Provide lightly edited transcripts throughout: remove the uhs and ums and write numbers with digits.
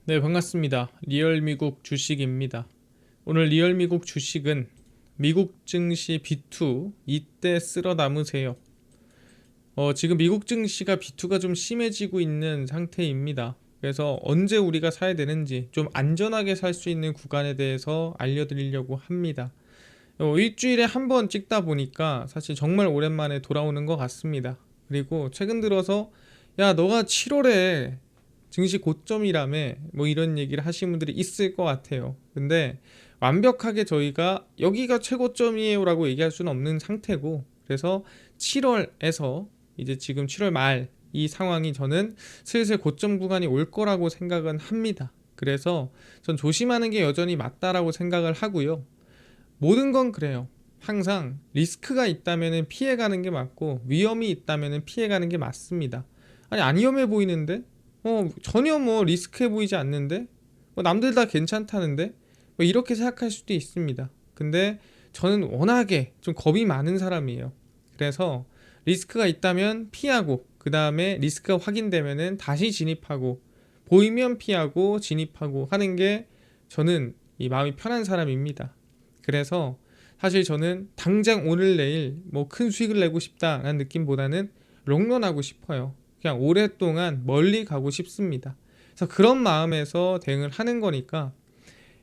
네, 반갑습니다. 리얼 미국 주식입니다. 오늘 리얼 미국 주식은 미국 증시 B2 이때 쓸어 담으세요. 지금 미국 증시가 B2가 좀 심해지고 있는 상태입니다. 그래서 언제 우리가 사야 되는지 좀 안전하게 살 수 있는 구간에 대해서 알려드리려고 합니다. 일주일에 한 번 찍다 보니까 사실 정말 오랜만에 돌아오는 것 같습니다. 그리고 최근 들어서 야, 너가 7월에 증시 고점이라며 뭐 이런 얘기를 하시는 분들이 있을 것 같아요. 근데 완벽하게 저희가 여기가 최고점이에요 라고 얘기할 수는 없는 상태고, 그래서 7월에서 이제 지금 7월 말 이 상황이 저는 슬슬 고점 구간이 올 거라고 생각은 합니다. 그래서 전 조심하는 게 여전히 맞다라고 생각을 하고요. 모든 건 그래요. 항상 리스크가 있다면 피해가는 게 맞고 위험이 있다면 피해가는 게 맞습니다. 아니, 안 위험해 보이는데? 전혀 뭐 리스크해 보이지 않는데? 남들 다 괜찮다는데? 뭐 이렇게 생각할 수도 있습니다. 근데 저는 워낙에 좀 겁이 많은 사람이에요. 그래서 리스크가 있다면 피하고, 그 다음에 리스크가 확인되면은 다시 진입하고, 보이면 피하고 진입하고 하는 게 저는 이 마음이 편한 사람입니다. 그래서 사실 저는 당장 오늘 내일 뭐 큰 수익을 내고 싶다라는 느낌보다는 롱런하고 싶어요. 그냥 오랫동안 멀리 가고 싶습니다. 그래서 그런 마음에서 대응을 하는 거니까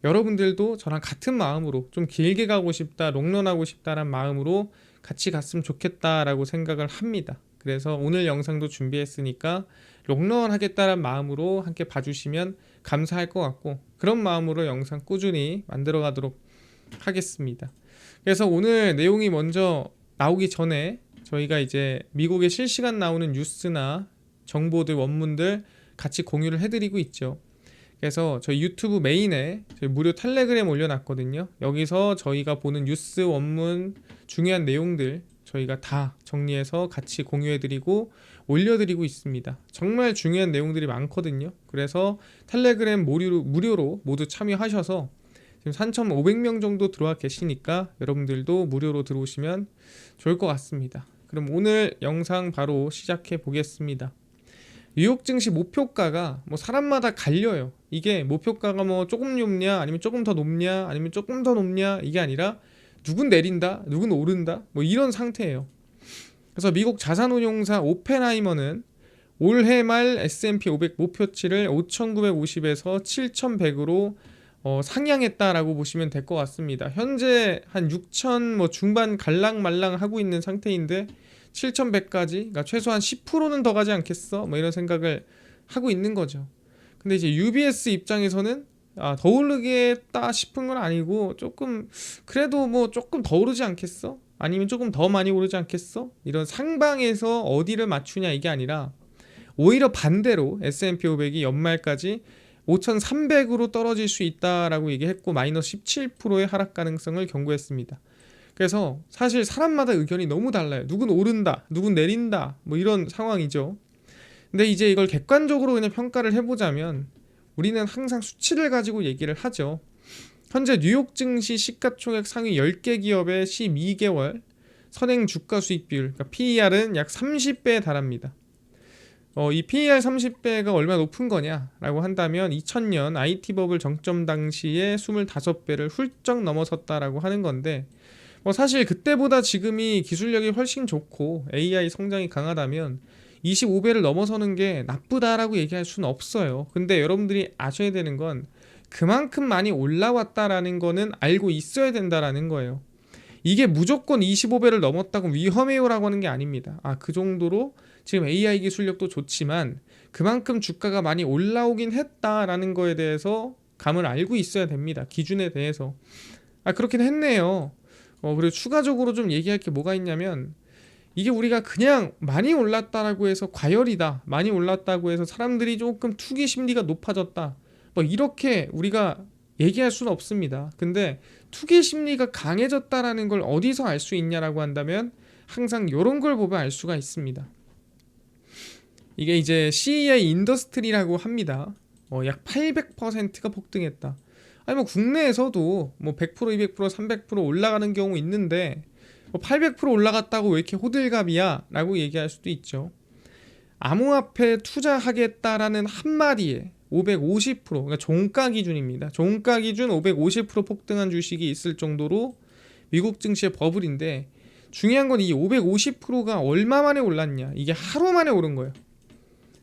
여러분들도 저랑 같은 마음으로 좀 길게 가고 싶다, 롱런하고 싶다라는 마음으로 같이 갔으면 좋겠다라고 생각을 합니다. 그래서 오늘 영상도 준비했으니까 롱런 하겠다는 마음으로 함께 봐주시면 감사할 것 같고, 그런 마음으로 영상 꾸준히 만들어 가도록 하겠습니다. 그래서 오늘 내용이 먼저 나오기 전에 저희가 이제 미국의 실시간 나오는 뉴스나 정보들, 원문들 같이 공유를 해드리고 있죠. 그래서 저희 유튜브 메인에 저희 무료 텔레그램 올려놨거든요. 여기서 저희가 보는 뉴스, 원문, 중요한 내용들 저희가 다 정리해서 같이 공유해드리고 올려드리고 있습니다. 정말 중요한 내용들이 많거든요. 그래서 텔레그램 무료로 모두 참여하셔서 지금 3,500명 정도 들어와 계시니까 여러분들도 무료로 들어오시면 좋을 것 같습니다. 그럼 오늘 영상 바로 시작해 보겠습니다. 뉴욕 증시 목표가가 뭐 사람마다 갈려요. 이게 목표가가 뭐 조금 높냐, 아니면 조금 더 높냐, 아니면 조금 더 높냐, 이게 아니라 누군 내린다, 누군 오른다, 뭐 이런 상태예요. 그래서 미국 자산운용사 오펜하이머는 올해 말 S&P 500 목표치를 5,950에서 7,100으로 상향했다라고 보시면 될 것 같습니다. 현재 한 6천 뭐 중반 갈랑말랑 하고 있는 상태인데 7,100까지, 그러니까 최소한 10%는 더 가지 않겠어? 뭐 이런 생각을 하고 있는 거죠. 근데 이제 UBS 입장에서는 더 오르겠다 싶은 건 아니고 조금, 그래도 뭐 조금 더 오르지 않겠어? 아니면 조금 더 많이 오르지 않겠어? 이런 상방에서 어디를 맞추냐 이게 아니라 오히려 반대로 S&P 500이 연말까지 5,300으로 떨어질 수 있다라고 얘기했고 마이너스 17%의 하락 가능성을 경고했습니다. 그래서 사실 사람마다 의견이 너무 달라요. 누군 오른다, 누군 내린다, 뭐 이런 상황이죠. 근데 이제 이걸 객관적으로 그냥 평가를 해보자면 우리는 항상 수치를 가지고 얘기를 하죠. 현재 뉴욕 증시 시가총액 상위 10개 기업의 12개월 선행 주가 수익 비율, 그러니까 PER은 약 30배에 달합니다. 이 PER 30배가 얼마나 높은 거냐라고 한다면 2000년 IT 버블 정점 당시에 25배를 훌쩍 넘어섰다라고 하는 건데, 사실 그때보다 지금이 기술력이 훨씬 좋고 AI 성장이 강하다면 25배를 넘어서는 게 나쁘다라고 얘기할 수는 없어요. 근데 여러분들이 아셔야 되는 건 그만큼 많이 올라왔다라는 거는 알고 있어야 된다라는 거예요. 이게 무조건 25배를 넘었다고 위험해요라고 하는 게 아닙니다. 그 정도로 지금 AI 기술력도 좋지만 그만큼 주가가 많이 올라오긴 했다라는 거에 대해서 감을 알고 있어야 됩니다. 기준에 대해서. 그렇긴 했네요. 그리고 추가적으로 좀 얘기할 게 뭐가 있냐면, 이게 우리가 그냥 많이 올랐다라고 해서 과열이다, 많이 올랐다고 해서 사람들이 조금 투기 심리가 높아졌다, 뭐 이렇게 우리가 얘기할 수는 없습니다. 근데 투기 심리가 강해졌다라는 걸 어디서 알 수 있냐라고 한다면 항상 이런 걸 보면 알 수가 있습니다. 이게 이제 CEI 인더스트리라고 합니다. 약 800%가 폭등했다. 아니 뭐 국내에서도 뭐 100%, 200%, 300% 올라가는 경우 있는데 800% 올라갔다고 왜 이렇게 호들갑이야? 라고 얘기할 수도 있죠. 암호화폐 투자하겠다라는 한마디에 550%, 그러니까 종가 기준입니다. 종가 기준 550% 폭등한 주식이 있을 정도로 미국 증시의 버블인데, 중요한 건 이 550%가 얼마 만에 올랐냐, 이게 하루 만에 오른 거예요.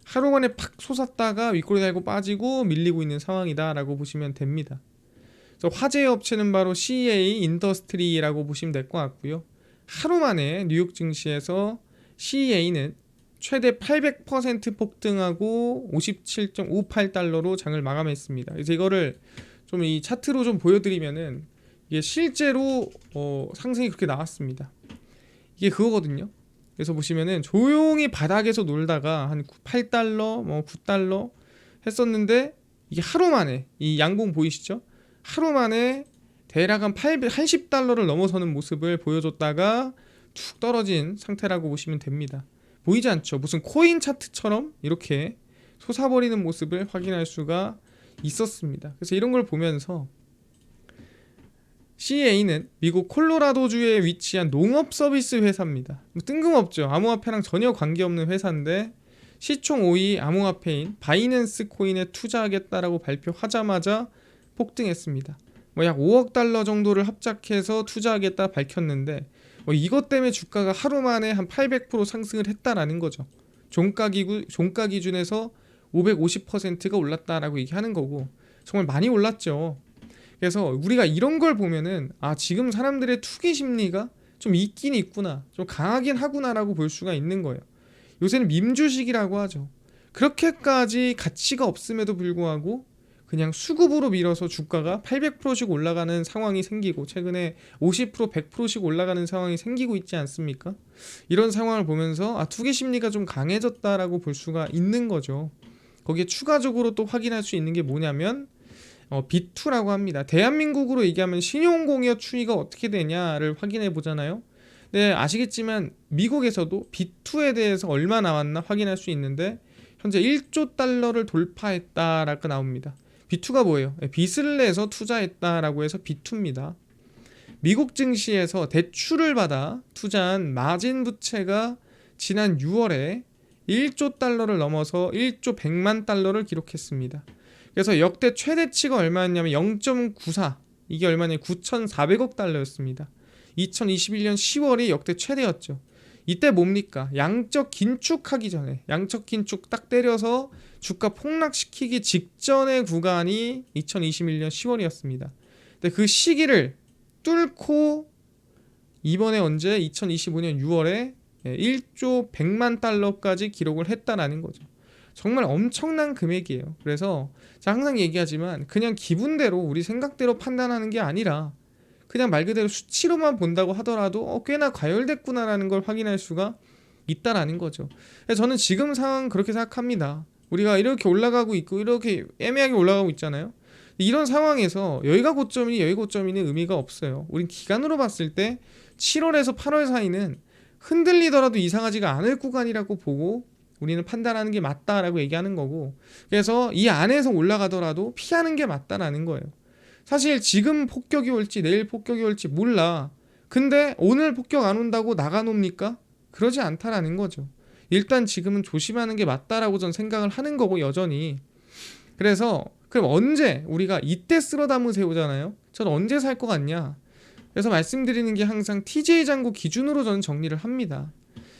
하루 만에 팍 솟았다가 윗꼬리 달고 빠지고 밀리고 있는 상황이다라고 보시면 됩니다. 그래서 화제의 업체는 바로 CEA 인더스트리라고 보시면 될 것 같고요. 하루 만에 뉴욕 증시에서 CEA는 최대 800% 폭등하고 57.58달러로 장을 마감했습니다. 그래서 이거를 좀 이 차트로 좀 보여드리면은 이게 실제로 상승이 그렇게 나왔습니다. 이게 그거거든요. 그래서 보시면은 조용히 바닥에서 놀다가 한 8달러, 뭐 9달러 했었는데, 이게 하루 만에 이 양봉 보이시죠? 하루 만에 대략 한 10달러를 넘어서는 모습을 보여줬다가 툭 떨어진 상태라고 보시면 됩니다. 보이지 않죠? 무슨 코인 차트처럼 이렇게 솟아버리는 모습을 확인할 수가 있었습니다. 그래서 이런 걸 보면서 CEA는 미국 콜로라도주에 위치한 농업 서비스 회사입니다. 뭐 뜬금없죠. 암호화폐랑 전혀 관계없는 회사인데 시총 5위 암호화폐인 바이낸스 코인에 투자하겠다라고 발표하자마자 폭등했습니다. 뭐 약 5억 달러 정도를 합작해서 투자하겠다 밝혔는데, 뭐 이것 때문에 주가가 하루 만에 한 800% 상승을 했다라는 거죠. 종가 기준에서 550%가 올랐다라고 얘기하는 거고, 정말 많이 올랐죠. 그래서 우리가 이런 걸 보면은 지금 사람들의 투기 심리가 좀 있긴 있구나, 좀 강하긴 하구나라고 볼 수가 있는 거예요. 요새는 밈주식이라고 하죠. 그렇게까지 가치가 없음에도 불구하고 그냥 수급으로 밀어서 주가가 800%씩 올라가는 상황이 생기고, 최근에 50%, 100%씩 올라가는 상황이 생기고 있지 않습니까? 이런 상황을 보면서 투기 심리가 좀 강해졌다라고 볼 수가 있는 거죠. 거기에 추가적으로 또 확인할 수 있는 게 뭐냐면 B2라고 합니다. 대한민국으로 얘기하면 신용공여 추이가 어떻게 되냐를 확인해 보잖아요. 네, 아시겠지만 미국에서도 B2에 대해서 얼마 나왔나 확인할 수 있는데, 현재 1조 달러를 돌파했다라고 나옵니다. B2가 뭐예요? 빚을 내서 투자했다라고 해서 B2입니다. 미국 증시에서 대출을 받아 투자한 마진 부채가 지난 6월에 1조 달러를 넘어서 1조 100만 달러를 기록했습니다. 그래서 역대 최대치가 얼마였냐면 0.94, 이게 얼마냐면 9,400억 달러였습니다. 2021년 10월이 역대 최대였죠. 이때 뭡니까? 양적 긴축하기 전에, 양적 긴축 딱 때려서 주가 폭락시키기 직전의 구간이 2021년 10월이었습니다. 근데 그 시기를 뚫고 이번에 언제 2025년 6월에 1조 100만 달러까지 기록을 했다라는 거죠. 정말 엄청난 금액이에요. 그래서 제가 항상 얘기하지만 그냥 기분대로 우리 생각대로 판단하는 게 아니라 그냥 말 그대로 수치로만 본다고 하더라도 꽤나 과열됐구나라는 걸 확인할 수가 있다라는 거죠. 그래서 저는 지금 상황 그렇게 생각합니다. 우리가 이렇게 올라가고 있고 이렇게 애매하게 올라가고 있잖아요. 이런 상황에서 여기가 고점이니 여기 고점이니 의미가 없어요. 우린 기간으로 봤을 때 7월에서 8월 사이는 흔들리더라도 이상하지가 않을 구간이라고 보고 우리는 판단하는 게 맞다라고 얘기하는 거고, 그래서 이 안에서 올라가더라도 피하는 게 맞다라는 거예요. 사실 지금 폭격이 올지 내일 폭격이 올지 몰라. 근데 오늘 폭격 안 온다고 나가놉니까? 그러지 않다라는 거죠. 일단 지금은 조심하는 게 맞다라고 전 생각을 하는 거고, 여전히. 그래서 그럼 언제 우리가 이때 쓸어 담으세요 오잖아요. 저는 언제 살 것 같냐? 그래서 말씀드리는 게 항상 TJ 잔고 기준으로 저는 정리를 합니다.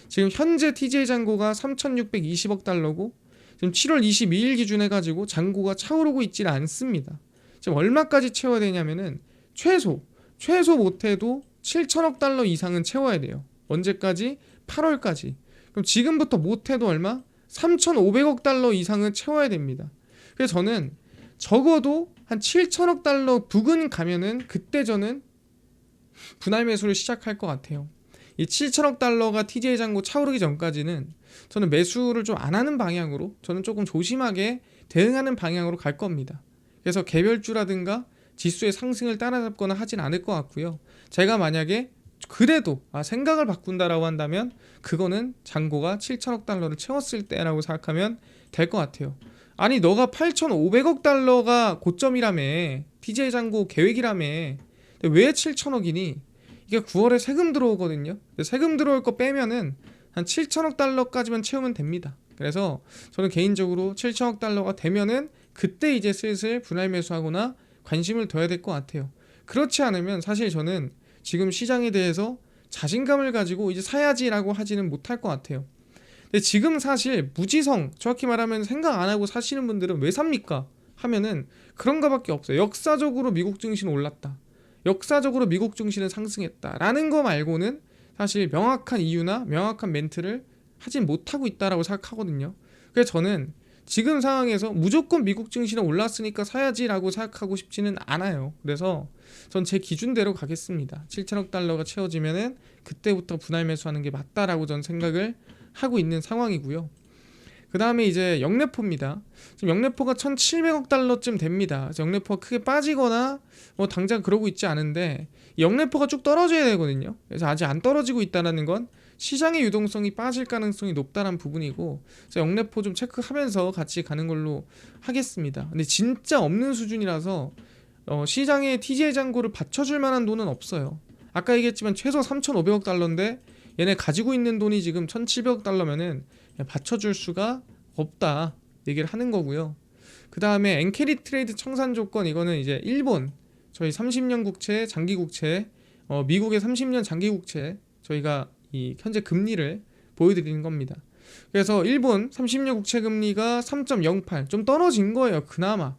지금 현재 TJ 잔고가 3,620억 달러고 지금 7월 22일 기준 해가지고 잔고가 차오르고 있지 않습니다. 지금 얼마까지 채워야 되냐면은 최소 못해도 7천억 달러 이상은 채워야 돼요. 언제까지? 8월까지. 그럼 지금부터 못해도 얼마? 3,500억 달러 이상은 채워야 됩니다. 그래서 저는 적어도 한 7천억 달러 부근 가면은 그때 저는 분할 매수를 시작할 것 같아요. 이 7천억 달러가 TJ 잔고 차오르기 전까지는 저는 매수를 좀 안 하는 방향으로, 저는 조금 조심하게 대응하는 방향으로 갈 겁니다. 그래서 개별주라든가 지수의 상승을 따라잡거나 하진 않을 것 같고요. 제가 만약에 그래도 생각을 바꾼다라고 한다면 그거는 잔고가 7천억 달러를 채웠을 때라고 생각하면 될 것 같아요. 아니 너가 8,500억 달러가 고점이라며, TJ 잔고 계획이라며, 왜 7천억이니? 이게 9월에 세금 들어오거든요. 세금 들어올 거 빼면은 한 7천억 달러까지만 채우면 됩니다. 그래서 저는 개인적으로 7천억 달러가 되면은 그때 이제 슬슬 분할 매수하거나 관심을 둬야 될 것 같아요. 그렇지 않으면 사실 저는 지금 시장에 대해서 자신감을 가지고 이제 사야지라고 하지는 못할 것 같아요. 근데 지금 사실 무지성, 정확히 말하면 생각 안 하고 사시는 분들은 왜 삽니까? 하면은 그런 거밖에 없어요. 역사적으로 미국 증시는 올랐다, 역사적으로 미국 증시는 상승했다 라는 거 말고는 사실 명확한 이유나 명확한 멘트를 하진 못하고 있다라고 생각하거든요. 그래서 저는 지금 상황에서 무조건 미국 증시는 올랐으니까 사야지라고 생각하고 싶지는 않아요. 그래서 전 제 기준대로 가겠습니다. 7천억 달러가 채워지면은 그때부터 분할 매수하는 게 맞다라고 전 생각을 하고 있는 상황이고요. 그 다음에 이제 역내포입니다. 지금 역내포가 1,700억 달러쯤 됩니다. 그래서 역내포가 크게 빠지거나 뭐 당장 그러고 있지 않은데 역내포가 쭉 떨어져야 되거든요. 그래서 아직 안 떨어지고 있다는 건 시장의 유동성이 빠질 가능성이 높다는 부분이고, 그래서 역내포 좀 체크하면서 같이 가는 걸로 하겠습니다. 근데 진짜 없는 수준이라서 시장에 TJ 잔고를 받쳐줄 만한 돈은 없어요. 아까 얘기했지만 최소 3,500억 달러인데 얘네 가지고 있는 돈이 지금 1,700억 달러면은 받쳐줄 수가 없다 얘기를 하는 거고요. 그 다음에 엔캐리 트레이드 청산 조건, 이거는 이제 일본 저희 30년 국채, 장기 국채, 미국의 30년 장기 국채 저희가 이 현재 금리를 보여드리는 겁니다. 그래서 일본 30년 국채 금리가 3.08 좀 떨어진 거예요. 그나마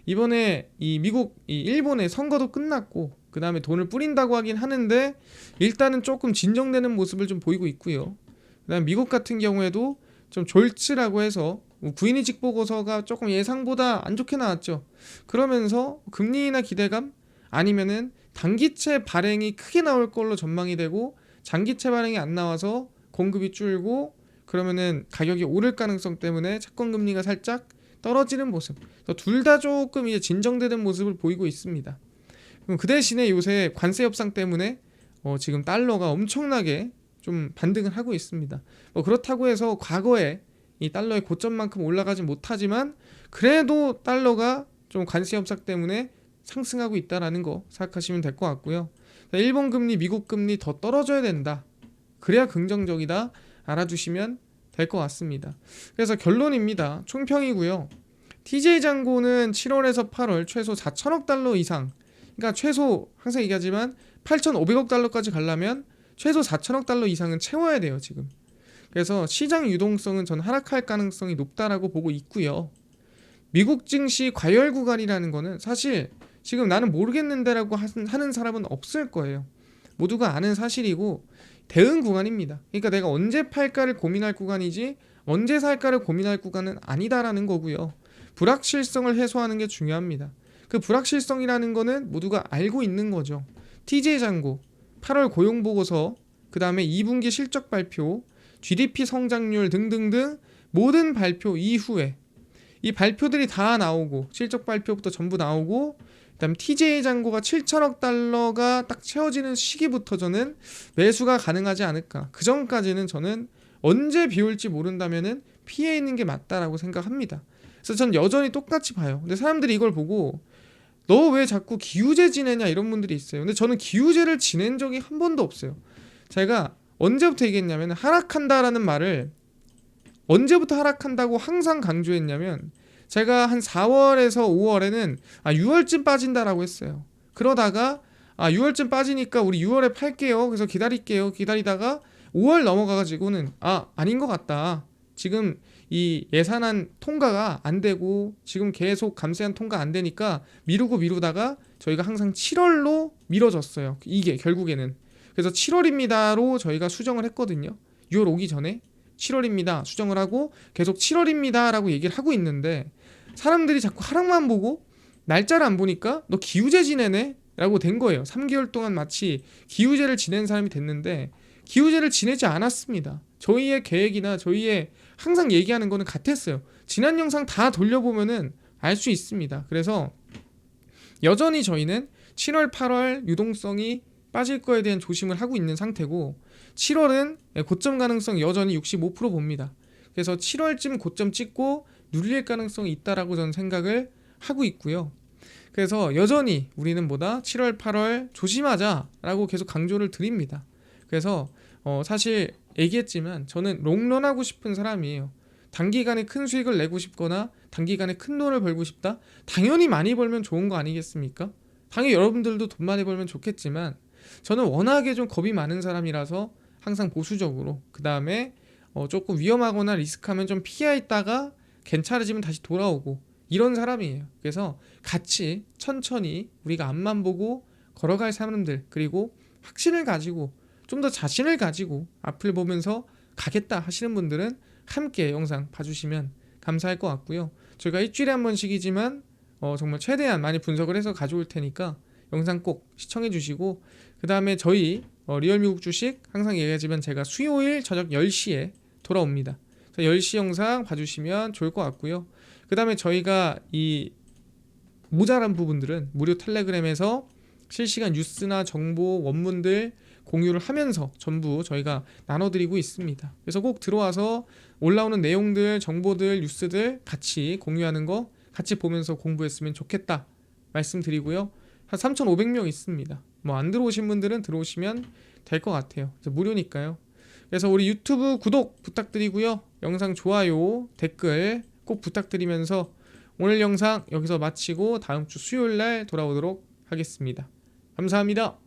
이번에 이 일본의 선거도 끝났고 그 다음에 돈을 뿌린다고 하긴 하는데 일단은 조금 진정되는 모습을 좀 보이고 있고요. 그 다음에 미국 같은 경우에도 좀 졸츠라고 해서 구인이직 보고서가 조금 예상보다 안 좋게 나왔죠. 그러면서 금리나 기대감 아니면은 단기채 발행이 크게 나올 걸로 전망이 되고 장기채 발행이 안 나와서 공급이 줄고 그러면은 가격이 오를 가능성 때문에 채권 금리가 살짝 떨어지는 모습, 둘 다 조금 이제 진정되는 모습을 보이고 있습니다. 그 대신에 요새 관세 협상 때문에 지금 달러가 엄청나게 좀 반등을 하고 있습니다. 그렇다고 해서 과거에 이 달러의 고점만큼 올라가지 못하지만 그래도 달러가 좀 관세 협상 때문에 상승하고 있다라는 거 생각하시면 될 것 같고요. 일본 금리, 미국 금리 더 떨어져야 된다, 그래야 긍정적이다 알아두시면 될 것 같습니다. 그래서 결론입니다. 총평이고요. TJ 잔고는 7월에서 8월 최소 4천억 달러 이상, 그러니까 최소 항상 얘기하지만 8,500억 달러까지 가려면 최소 4천억 달러 이상은 채워야 돼요 지금. 그래서 시장 유동성은 전 하락할 가능성이 높다라고 보고 있고요. 미국 증시 과열 구간이라는 거는 사실 지금 나는 모르겠는데라고 하는 사람은 없을 거예요. 모두가 아는 사실이고 대응 구간입니다. 그러니까 내가 언제 팔까를 고민할 구간이지 언제 살까를 고민할 구간은 아니다라는 거고요. 불확실성을 해소하는 게 중요합니다. 그 불확실성이라는 거는 모두가 알고 있는 거죠. TJ 잔고, 8월 고용보고서, 그 다음에 2분기 실적 발표, GDP 성장률 등등등 모든 발표 이후에 이 발표들이 다 나오고 실적 발표부터 전부 나오고 그다음 TJ 잔고가 7천억 달러가 딱 채워지는 시기부터 저는 매수가 가능하지 않을까. 그 전까지는 저는 언제 비올지 모른다면은 피해 있는 게 맞다라고 생각합니다. 그래서 전 여전히 똑같이 봐요. 근데 사람들이 이걸 보고 너 왜 자꾸 기우제 지내냐 이런 분들이 있어요. 근데 저는 기우제를 지낸 적이 한 번도 없어요. 제가 언제부터 얘기했냐면 하락한다라는 말을 언제부터 하락한다고 항상 강조했냐면 제가 한 4월에서 5월에는 6월쯤 빠진다라고 했어요. 그러다가 6월쯤 빠지니까 우리 6월에 팔게요. 그래서 기다릴게요. 기다리다가 5월 넘어가가지고는 아닌 것 같다. 지금 이 예산안 통과가 안 되고 지금 계속 감세안 통과 안 되니까 미루다가 저희가 항상 7월로 미뤄졌어요. 이게 결국에는. 그래서 7월입니다로 저희가 수정을 했거든요. 6월 오기 전에 7월입니다 수정을 하고 계속 7월입니다 라고 얘기를 하고 있는데 사람들이 자꾸 하락만 보고 날짜를 안 보니까 너 기우제 지내네 라고 된 거예요. 3개월 동안 마치 기우제를 지낸 사람이 됐는데 기우제를 지내지 않았습니다. 저희의 계획이나 저희의 항상 얘기하는 거는 같았어요. 지난 영상 다 돌려보면은 알 수 있습니다. 그래서 여전히 저희는 7월 8월 유동성이 빠질 거에 대한 조심을 하고 있는 상태고 7월은 고점 가능성 여전히 65% 봅니다. 그래서 7월쯤 고점 찍고 눌릴 가능성이 있다라고 저는 생각을 하고 있고요. 그래서 여전히 우리는 7월 8월 조심하자라고 계속 강조를 드립니다. 그래서 사실 얘기했지만 저는 롱런하고 싶은 사람이에요. 단기간에 큰 수익을 내고 싶거나 단기간에 큰 돈을 벌고 싶다? 당연히 많이 벌면 좋은 거 아니겠습니까? 당연히 여러분들도 돈 많이 벌면 좋겠지만 저는 워낙에 좀 겁이 많은 사람이라서 항상 보수적으로, 그 다음에 조금 위험하거나 리스크하면 좀 피해 있다가 괜찮아지면 다시 돌아오고 이런 사람이에요. 그래서 같이 천천히 우리가 앞만 보고 걸어갈 사람들, 그리고 확신을 가지고 좀 더 자신을 가지고 앞을 보면서 가겠다 하시는 분들은 함께 영상 봐주시면 감사할 것 같고요. 저희가 일주일에 한 번씩이지만 정말 최대한 많이 분석을 해서 가져올 테니까 영상 꼭 시청해 주시고, 그 다음에 저희 리얼 미국 주식 항상 얘기하지만 제가 수요일 저녁 10시에 돌아옵니다. 10시 영상 봐주시면 좋을 것 같고요. 그 다음에 저희가 이 모자란 부분들은 무료 텔레그램에서 실시간 뉴스나 정보, 원문들 공유를 하면서 전부 저희가 나눠드리고 있습니다. 그래서 꼭 들어와서 올라오는 내용들, 정보들, 뉴스들 같이 공유하는 거 같이 보면서 공부했으면 좋겠다 말씀드리고요. 한 3,500명 있습니다. 뭐 안 들어오신 분들은 들어오시면 될 것 같아요. 무료니까요. 그래서 우리 유튜브 구독 부탁드리고요. 영상 좋아요, 댓글 꼭 부탁드리면서 오늘 영상 여기서 마치고 다음 주 수요일 날 돌아오도록 하겠습니다. 감사합니다.